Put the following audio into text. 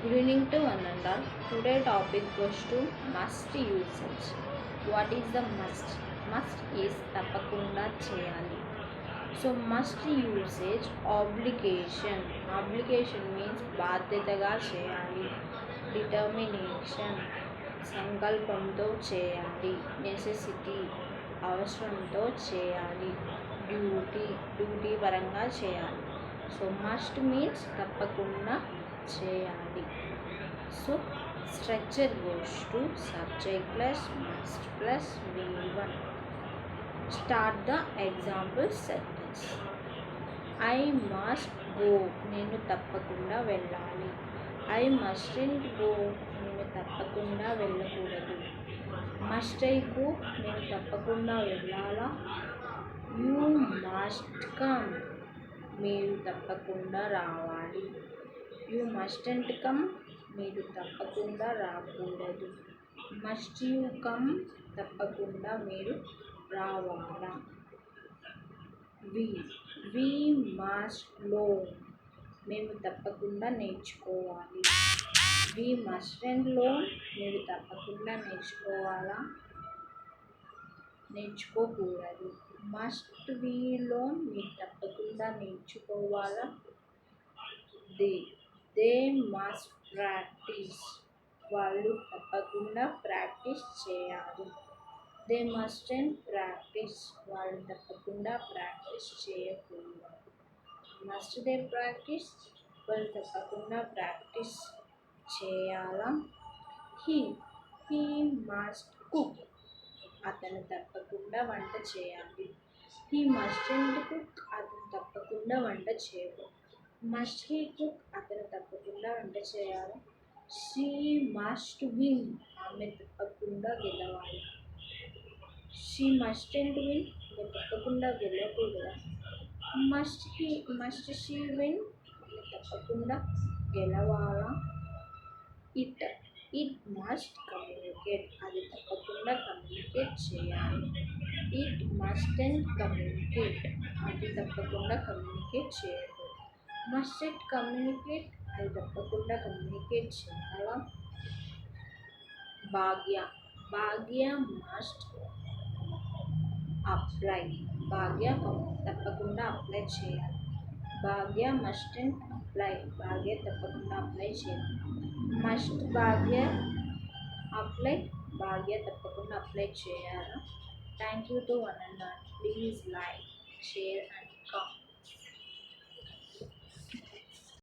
Good evening to one and all. Today topic goes to must usage. What is the must? Must is తప్పకుండా చేయాలి. So must usage obligation. Obligation means బాధ్యతగా చేయాలి. Determination సంకల్పంతో చేయాలి. Necessity అవసరంతో చేయాలి. Duty పరంగా చేయాలి. సో మస్ట్ మీన్స్ తప్పకుండా చేయాలి. So structure goes to subject plus must plus V1. Start the example sentence. I must go, నేను తప్పకుండా వెళ్ళాలి. ఐ మస్టెంట్ గో, నేను తప్పకుండా వెళ్ళకూడదు. మస్ట్ ఐ గో, నేను తప్పకుండా వెళ్ళాలా. యూ మస్ట్ కమ్, మీరు తప్పకుండా రావాలి. యూ మస్టెంట్ కమ్, మీరు తప్పకుండా రాకూడదు. మస్ట్ యూ కమ్, తప్పకుండా మీరు రావాలా. వి మస్ట్ లోన్, మేము తప్పకుండా నేర్చుకోవాలి. వి మస్టెంట్ లోన్, మీరు తప్పకుండా నేర్చుకోవాలా, నేర్చుకోకూడదు. మస్ట్ వి లోన్, మీరు తప్పకుండా నేర్చుకోవాలా. దే మస్ట్ ప్రాక్టీస్, వాళ్ళు తప్పకుండా ప్రాక్టీస్ చేయాలి. దే మస్టెంట్ ప్రాక్టీస్, వాళ్ళు తప్పకుండా ప్రాక్టీస్ చేయకూడదు. మస్ట్ దే ప్రాక్టీస్, వాళ్ళు తప్పకుండా ప్రాక్టీస్ చేయాలా. హీ మస్ట్ కుక్, అతను తప్పకుండా వంట చేయాలి. హీ మస్టెంట్ కుక్, అతను తప్పకుండా వంట చేయకూడదు. మస్ట్ హీ కుక్, అతను తప్పకుండా వంట చేయాలి. షీ మస్ట్ విన్, ఆమె తప్పకుండా గెలవాలి. షీ మస్టెంట్ విన్, ఆమె తప్పకుండా గెలవకూడదు. మస్ట్ షీ విన్, ఆమె తప్పకుండా గెలవాలా. ఇట్ మస్ట్ కమ్యూనికేట్, అది తప్పకుండా కమ్యూనికేట్ చేయాలి. ఇట్ మస్టెంట్ కమ్యూనికేట్, అది తప్పకుండా కమ్యూనికేట్ చేయకూడదు. మస్ట్ ఇట్ కమ్యూనికేట్, అది తప్పకుండా కమ్యూనికేట్ చేయాలా. భాగ్య మస్ట్ అప్లై, భాగ్య తప్పకుండా అప్లై చేయాలి. భాగ్య మస్టెంట్ అప్లై, భాగ్య తప్పకుండా అప్లై చేయాలి. మస్ట్ భాగ్య అప్లై, భాగ్య తప్పకుండా అప్లై చేయాలా. Thank you to one and all. Please like, share and comment.